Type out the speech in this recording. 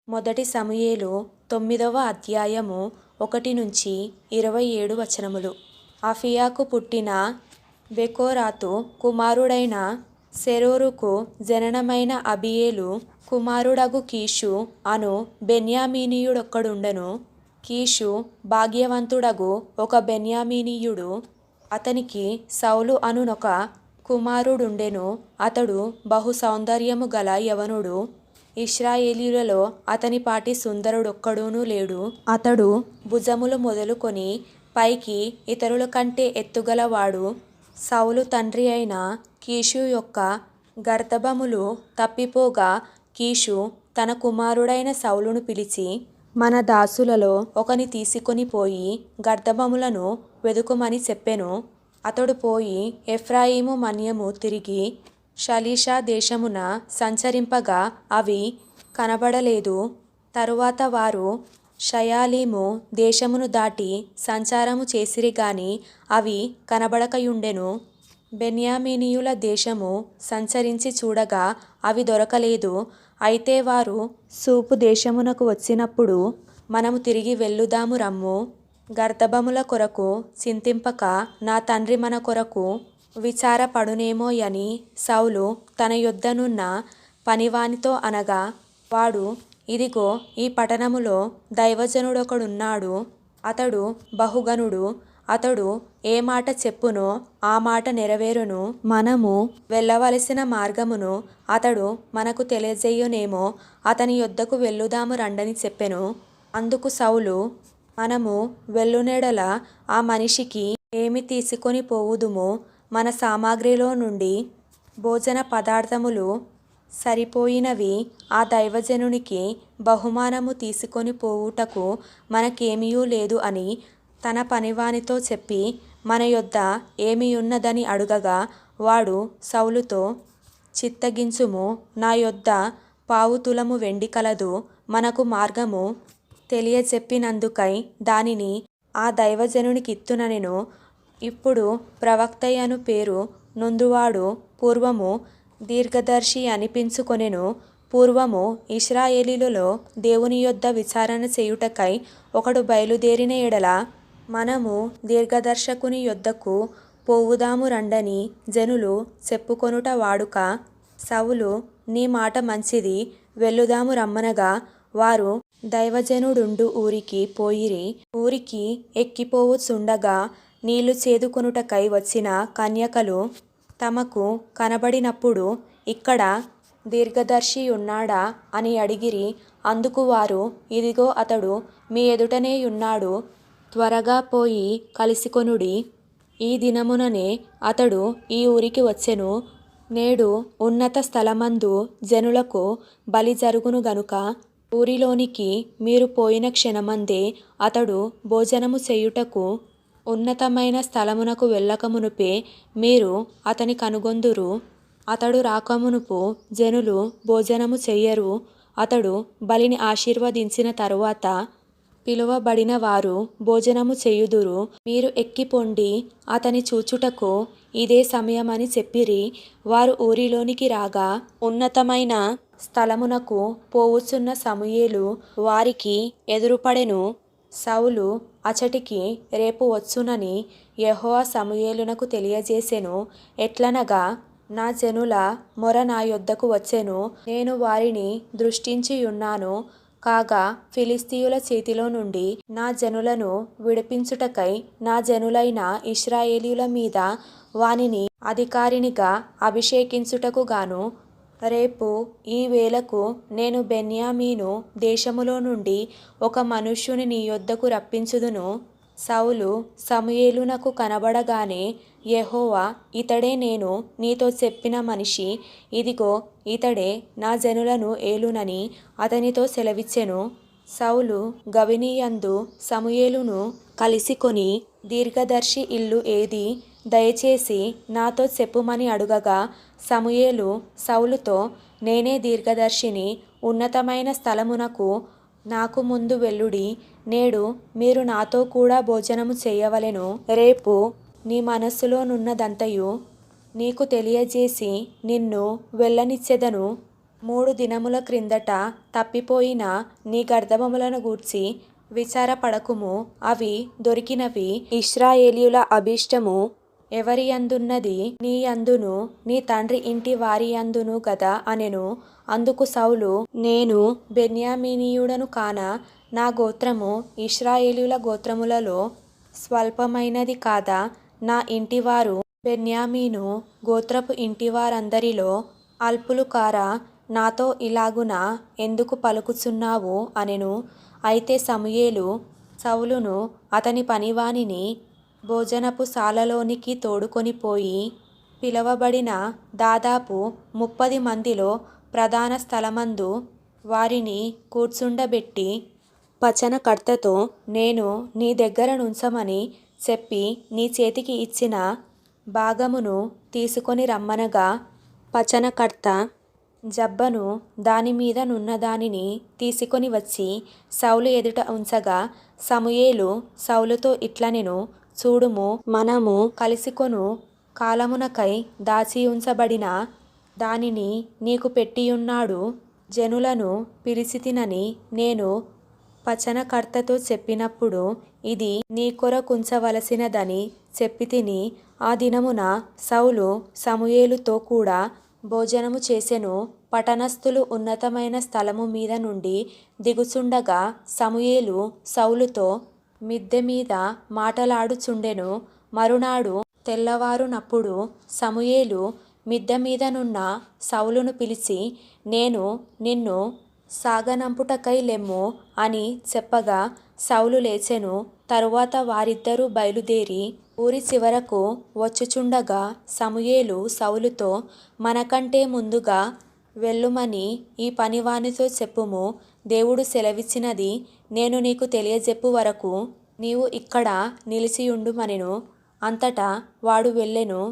మొదటి సమూయేలు 9వ అధ్యాయము 1 నుంచి 27 వచనములు. అఫీయాకు పుట్టిన బెకోరాతు కుమారుడైన సెరూరుకు జననమైన అబీయేలు కుమారుడగు కీషు అను బెన్యామీనీయుడొక్కడుండెను. కీషు భాగ్యవంతుడగు ఒక బెన్యామీనీయుడు. అతనికి సౌలు అనునొక కుమారుడుండెను. అతడు బహు సౌందర్యము గల యవనుడు. ఇశ్రాయేలీయులలో అతని పాటి సుందరుడొక్కడునూ లేడు. అతడు భుజములు మొదలుకొని పైకి ఇతరుల కంటే ఎత్తుగలవాడు. సౌలు తండ్రి అయిన కీషు యొక్క గర్దభములు తప్పిపోగా కీషు తన కుమారుడైన సౌలును పిలిచి, మన దాసులలో ఒకని తీసుకొని పోయి గర్దభములను వెదుకుమని చెప్పెను. అతడు పోయి ఎఫ్రాయిము మన్యము తిరిగి షలీషా దేశమున సంచరింపగా అవి కనబడలేదు. తరువాత వారు షయాలీము దేశమును దాటి సంచారము చేసిరి గాని అవి కనబడకయుండెను. బెన్యామీనీయుల దేశము సంచరించి చూడగా అవి దొరకలేదు. అయితే వారు సూపు దేశమునకు వచ్చినప్పుడు, మనము తిరిగి వెళ్ళుదాము రమ్ము. గర్దభముల కొరకు చింతింపక నా తండ్రి మన కొరకు విచారపడునేమోయని సౌలు తన యొద్దనున్న పనివానితో అనగా, వాడు, ఇదిగో ఈ పట్టణములో దైవజనుడొకడున్నాడు. అతడు బహుగనుడు. అతడు ఏ మాట చెప్పునో ఆ మాట నెరవేరును. మనము వెళ్ళవలసిన మార్గమును అతడు మనకు తెలియజేయునేమో. అతని యొద్దకు వెళ్ళుదాము రండని చెప్పెను. అందుకు సౌలు, మనము వెళ్ళునెడల ఆ మనిషికి ఏమి తీసుకొని పోవుదుము? మన సామగ్రిలో నుండి భోజన పదార్థములు సరిపోయినవి ఆ దైవజనునికి బహుమానము తీసుకొని పోవుటకు మనకేమీయూ లేదు అని తన పనివానితో చెప్పి, మన యొద్ద ఏమియున్నదని అడుగగా, వాడు సౌలుతో, చిత్తగించుము, నా యొద్ద పావుతులము వెండి కలదు. మనకు మార్గము తెలియచెప్పినందుకై దానిని ఆ దైవజనునికిత్తుననెను. ఇప్పుడు ప్రవక్తయను పేరు నొందువాడు పూర్వము దీర్ఘదర్శి అనిపించుకొనెను. పూర్వము ఇశ్రాయేలీయులలో దేవుని యొద్ద విచారణ చేయుటకై ఒకడు బయలుదేరిన ఎడల, మనము దీర్ఘదర్శకుని యొద్దకు పోవుదాము రండని జనులు చెప్పుకొనుట వాడుక. సౌలు, నీ మాట మంచిది, వెళ్ళుదాము రమ్మనగా వారు దైవజనుడుండు ఊరికి పోయిరి. ఊరికి ఎక్కిపోవుచుండగా నీళ్లు చేదుకొనుటకై వచ్చిన కన్యకలు తమకు కనబడినప్పుడు, ఇక్కడ దీర్ఘదర్శియున్నాడా అని అడిగిరి. అందుకు వారు, ఇదిగో అతడు మీ ఎదుటనేయున్నాడు, త్వరగా పోయి కలిసికొనుడి. ఈ దినముననే అతడు ఈ ఊరికి వచ్చెను. నేడు ఉన్నత స్థలమందు జనులకు బలి జరుగును గనుక ఊరిలోనికి మీరు పోయిన క్షణమందే అతడు భోజనము చేయుటకు ఉన్నతమైన స్థలమునకు వెళ్ళకమునుపే మీరు అతని కనుగొందురు. అతడు రాకమునుపు జనులు భోజనము చెయ్యరు. అతడు బలిని ఆశీర్వదించిన తరువాత పిలువబడిన వారు భోజనము చేయుదురు. మీరు ఎక్కిపొండి, అతని చూచుటకు ఇదే సమయమని చెప్పిరి. వారు ఊరిలోనికి రాగా ఉన్నతమైన స్థలమునకు పోవుచున్న సమూయేలు వారికి ఎదురుపడెను. సౌలు అచటికి రేపు వచ్చునని యెహోవా సమూయేలునకు తెలియజేసెను. ఎట్లనగా, నా జనుల మొర నా యొద్దకు వచ్చెను, నేను వారిని దృష్టించియున్నాను. కాగా ఫిలిష్తీయుల చేతిలో నుండి నా జనులను విడిపించుటకై నా జనులైన ఇశ్రాయేలీయుల మీద వానిని అధికారినిగా అభిషేకించుటకు గాను రేపు ఈ వేళకు నేను బెన్యామీను దేశములో నుండి ఒక మనుష్యుని నీ యొద్దకు రప్పించుదును. సౌలు సమూయేలునకు కనబడగానే, యెహోవా, ఇతడే నేను నీతో చెప్పిన మనిషి, ఇదిగో ఇతడే నా జనులను ఏలునని అతనితో సెలవిచ్చెను. సౌలు గవినియందు సమూయేలును కలిసికొని, దీర్ఘదర్శి ఇల్లు ఏది? దయచేసి నాతో చెప్పుమని అడుగగా, సమూయేలు సౌలుతో, నేనే దీర్ఘదర్శిని. ఉన్నతమైన స్థలమునకు నాకు ముందు వెళ్ళుడి. నేడు మీరు నాతో కూడా భోజనము చేయవలెను. రేపు నీ మనస్సులోనున్నదంతయు నీకు తెలియజేసి నిన్ను వెళ్ళనిచ్చెదను. 3 దినముల క్రిందట తప్పిపోయిన నీ గర్దభములను గూర్చి విచారపడకుము, అవి దొరికినవి. ఇశ్రాయేలీయుల అభీష్టము ఎవరి యందున్నది? నీ యందును నీ తండ్రి ఇంటి వారి యందును గదా అనెను. అందుకు సౌలు, నేను బెన్యామీనీయుడను కానా? నా గోత్రము ఇశ్రాయేలీయుల గోత్రములలో స్వల్పమైనది కాదా? నా ఇంటివారు బెన్యామీను గోత్రపు ఇంటివారందరిలో అల్పులు కారా? నాతో ఇలాగున ఎందుకు పలుకుచున్నావు అనెను. అయితే సమూయేలు సౌలును అతని పనివానిని భోజనపు శాలలోనికి తోడుకొని పోయి పిలవబడిన దాదాపు 30 మందిలో ప్రధాన స్థలమందు వారిని కూర్చుండబెట్టి పచనకర్తతో, నేను నీ దగ్గర నుంచమని చెప్పి నీ చేతికి ఇచ్చిన భాగమును తీసుకొని రమ్మనగా, పచనకర్త జబ్బను దానిమీద నున్నదానిని తీసుకొని వచ్చి సౌలు ఎదుట ఉంచగా, సమూయేలు సౌలుతో ఇట్లనెను, చూడుము, మనము కలిసికొను కాలమునకై దాచి ఉంచబడిన దానిని నీకు పెట్టియున్నాడు. జనులను పిలిచితినని నేను పచనకర్తతో చెప్పినప్పుడు ఇది నీ కొరకుంచవలసినదని చెప్పితిని. ఆ దినమున సౌలు సమూయేలుతో కూడా భోజనము చేసెను. పట్టణస్థులు ఉన్నతమైన స్థలము మీద నుండి దిగుచుండగా సమూయేలు సౌలుతో మిద్దె మీద మాటలాడుచుండెను. మరునాడు తెల్లవారునప్పుడు సమూయేలు మిద్దె మీదనున్న సౌలును పిలిచి, నేను నిన్ను సాగనంపుటకై లెమ్ము అని చెప్పగా సౌలు లేచెను. తరువాత వారిద్దరూ బయలుదేరి ఊరి చివరకు వచ్చుచుండగా సమూయేలు సౌలుతో, మనకంటే ముందుగా వెళ్ళుమని ఈ పనివానితో చెప్పుము. దేవుడు సెలవిచ్చినది నేను నీకు తెలియజెప్పు వరకు నీవు ఇక్కడ నిలిచియుండుమనెను. అంతటా వాడు వెళ్ళెను.